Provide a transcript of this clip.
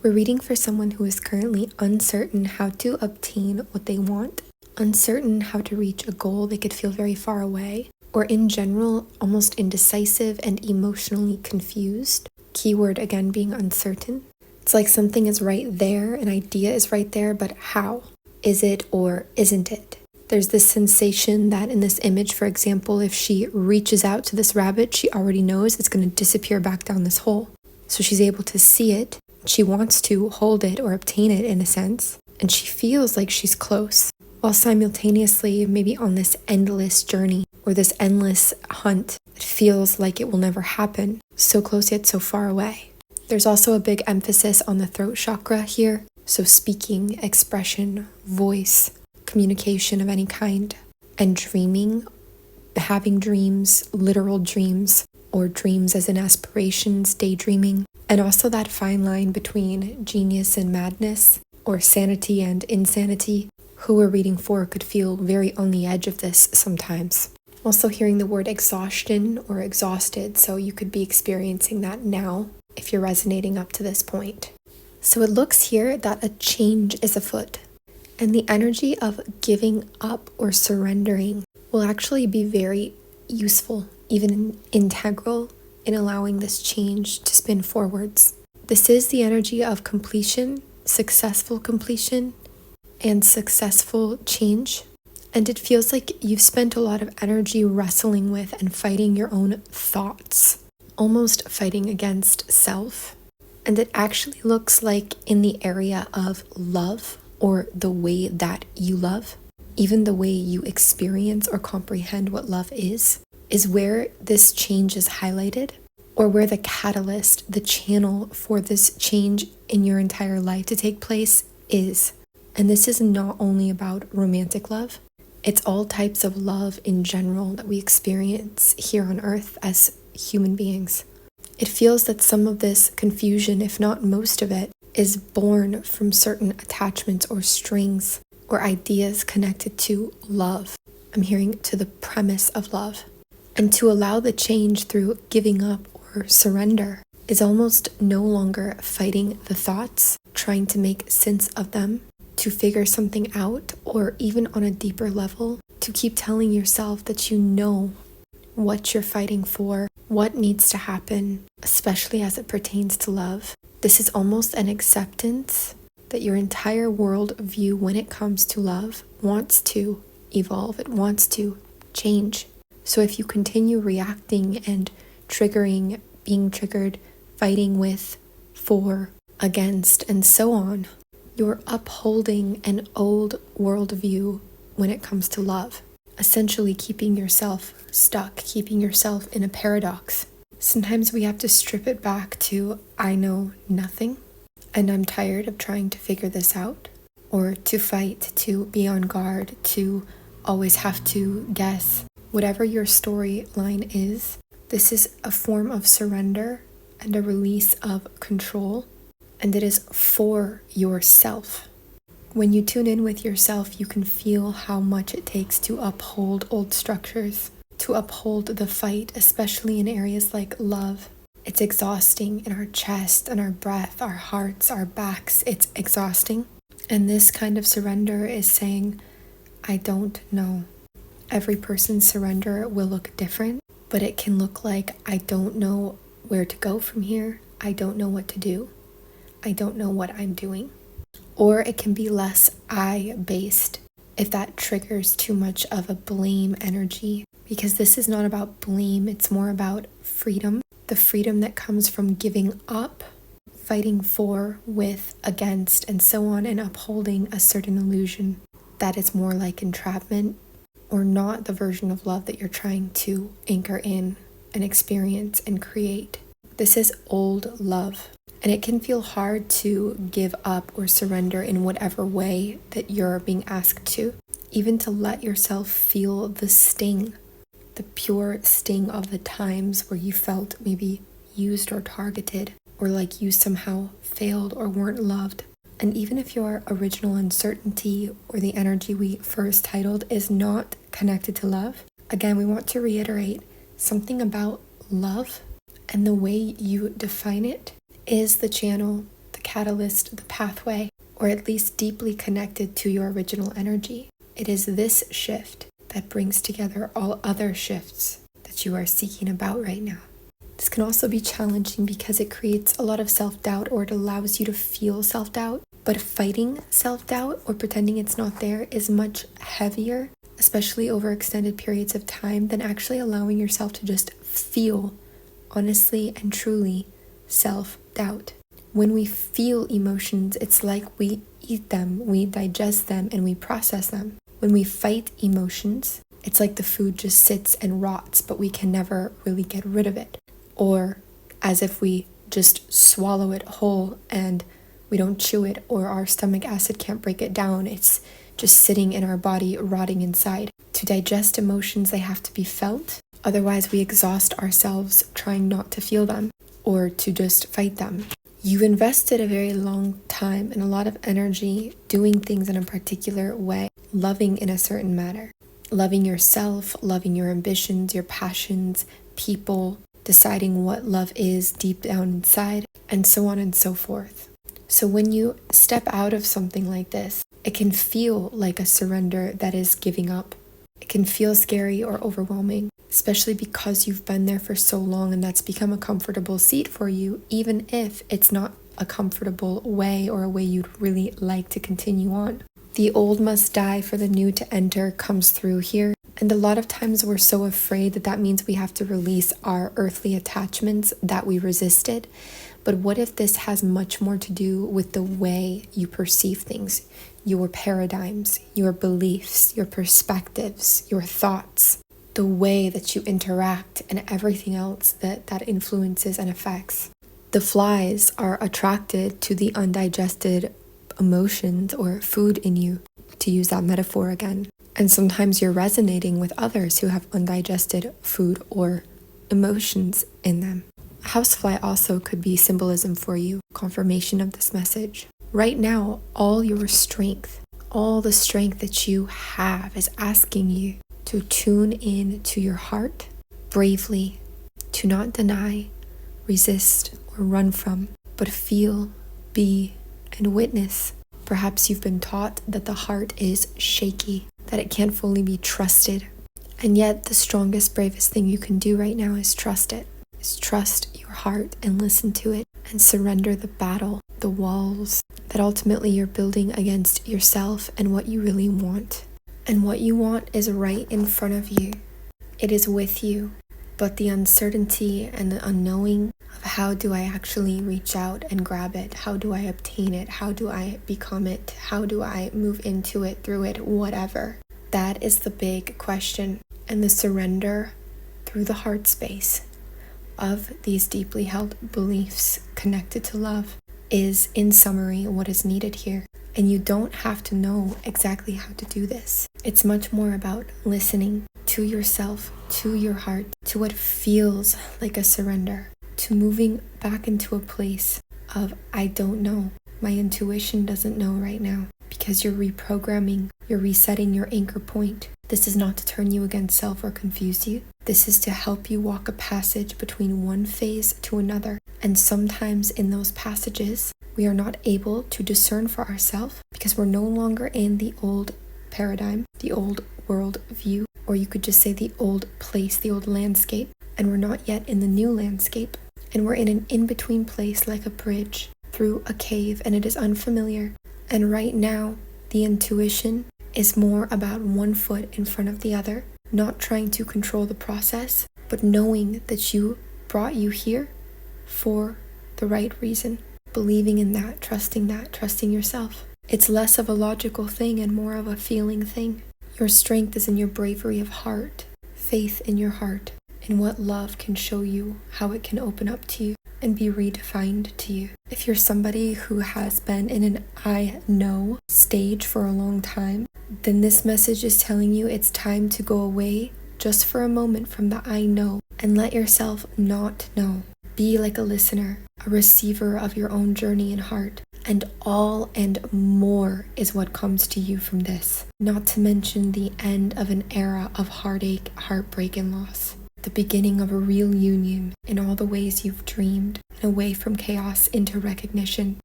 We're reading for someone who is currently uncertain how to obtain what they want, uncertain how to reach a goal they could feel very far away, or in general, almost indecisive and emotionally confused. Keyword again being uncertain. It's like something is right there, an idea is right there, but how? Is it or isn't it? There's this sensation that in this image, for example, if she reaches out to this rabbit, she already knows it's going to disappear back down this hole. So she's able to see it. She wants to hold it or obtain it in a sense, and she feels like she's close, while simultaneously maybe on this endless journey or this endless hunt. It feels like it will never happen, so close yet so far away. There's also a big emphasis on the throat chakra here, so speaking, expression, voice, communication of any kind, and dreaming, having dreams, literal dreams, or dreams as in aspirations, daydreaming, and also that fine line between genius and madness, or sanity and insanity. Who we're reading for could feel very on the edge of this sometimes. Also hearing the word exhaustion or exhausted, so you could be experiencing that now if you're resonating up to this point. So it looks here that a change is afoot, and the energy of giving up or surrendering will actually be very useful, even integral in allowing this change to spin forwards. This is the energy of completion, successful completion, and successful change. And it feels like you've spent a lot of energy wrestling with and fighting your own thoughts, almost fighting against self. And it actually looks like in the area of love, or the way that you love, even the way you experience or comprehend what love is where this change is highlighted, or where the catalyst, the channel for this change in your entire life to take place is. And this is not only about romantic love, it's all types of love in general that we experience here on earth as human beings. It feels that some of this confusion, if not most of it, is born from certain attachments or strings or ideas connected to love. I'm hearing to the premise of love. And to allow the change through giving up or surrender is almost no longer fighting the thoughts, trying to make sense of them, to figure something out, or even on a deeper level, to keep telling yourself that you know what you're fighting for, what needs to happen, especially as it pertains to love. This is almost an acceptance that your entire world view when it comes to love wants to evolve, it wants to change. So if you continue reacting and triggering, being triggered, fighting with, for, against, and so on, you're upholding an old worldview when it comes to love, essentially keeping yourself stuck, keeping yourself in a paradox. Sometimes we have to strip it back to, I know nothing, and I'm tired of trying to figure this out, or to fight, to be on guard, to always have to guess. Whatever your storyline is, this is a form of surrender and a release of control, and it is for yourself. When you tune in with yourself, you can feel how much it takes to uphold old structures, to uphold the fight, especially in areas like love. It's exhausting in our chest and our breath, our hearts, our backs. It's exhausting. And this kind of surrender is saying, I don't know. Every person's surrender will look different, but it can look like, I don't know where to go from here. I don't know what to do. I don't know what I'm doing. Or it can be less I-based if that triggers too much of a blame energy, because this is not about blame, it's more about freedom. The freedom that comes from giving up, fighting for, with, against, and so on, and upholding a certain illusion that is more like entrapment, or not the version of love that you're trying to anchor in and experience and create. This is old love, and it can feel hard to give up or surrender in whatever way that you're being asked to, even to let yourself feel the sting, the pure sting of the times where you felt maybe used or targeted, or like you somehow failed or weren't loved. And even if your original uncertainty or the energy we first titled is not connected to love, again, we want to reiterate something about love and the way you define it is the channel, the catalyst the pathway, or at least deeply connected to your original energy. It is this shift that brings together all other shifts that you are seeking about right now. This can also be challenging because it creates a lot of self-doubt, or it allows you to feel self-doubt. But fighting self-doubt or pretending it's not there is much heavier, especially over extended periods of time, than actually allowing yourself to just feel honestly and truly self-doubt. When we feel emotions, it's like we eat them, we digest them, and we process them. When we fight emotions, it's like the food just sits and rots, but we can never really get rid of it. Or as if we just swallow it whole and we don't chew it, or our stomach acid can't break it down. It's just sitting in our body, rotting inside. To digest emotions, they have to be felt. Otherwise, we exhaust ourselves trying not to feel them or to just fight them. You've invested a very long time and a lot of energy doing things in a particular way, loving in a certain manner, loving yourself, loving your ambitions, your passions, people, deciding what love is deep down inside, and so on and so forth. So when you step out of something like this, it can feel like a surrender that is giving up. It can feel scary or overwhelming, especially because you've been there for so long and that's become a comfortable seat for you, even if it's not a comfortable way or a way you'd really like to continue on. The old must die for the new to enter comes through here. And a lot of times we're so afraid that that means we have to release our earthly attachments that we resisted. But what if this has much more to do with the way you perceive things, your paradigms, your beliefs, your perspectives, your thoughts, the way that you interact, and everything else that influences and affects. The flies are attracted to the undigested emotions or food in you, to use that metaphor again. And sometimes you're resonating with others who have undigested food or emotions in them. A housefly also could be symbolism for you, confirmation of this message. Right now, all your strength, all the strength that you have is asking you to tune in to your heart bravely, to not deny, resist, or run from, but feel, be, and witness. Perhaps you've been taught that the heart is shaky, that it can't fully be trusted. And yet the strongest, bravest thing you can do right now is trust it. Is trust your heart and listen to it and surrender the battle, the walls that ultimately you're building against yourself and what you really want. And what you want is right in front of you. It is with you. But the uncertainty and the unknowing of how do I actually reach out and grab it? How do I obtain it? How do I become it? How do I move into it, through it, whatever? That is the big question. And the surrender through the heart space of these deeply held beliefs connected to love is, in summary, what is needed here. And you don't have to know exactly how to do this. It's much more about listening to yourself, to your heart, to what feels like a surrender, to moving back into a place of, I don't know. My intuition doesn't know right now, because you're reprogramming, you're resetting your anchor point. This is not to turn you against self or confuse you. This is to help you walk a passage between one phase to another. And sometimes in those passages, we are not able to discern for ourselves because we're no longer in the old paradigm, the old world view, or you could just say the old place, the old landscape. And we're not yet in the new landscape. And we're in an in-between place like a bridge through a cave, and it is unfamiliar. And right now, the intuition is more about one foot in front of the other, not trying to control the process, but knowing that you brought you here for the right reason. Believing in that, trusting yourself. It's less of a logical thing and more of a feeling thing. Your strength is in your bravery of heart, faith in your heart, in what love can show you, how it can open up to you and be redefined to you. If you're somebody who has been in an I know stage for a long time, then this message is telling you it's time to go away just for a moment from the I know and let yourself not know. Be like a listener, a receiver of your own journey and heart. And all and more is what comes to you from this. Not to mention the end of an era of heartache, heartbreak, and loss. The beginning of a real union in all the ways you've dreamed, and away from chaos into recognition.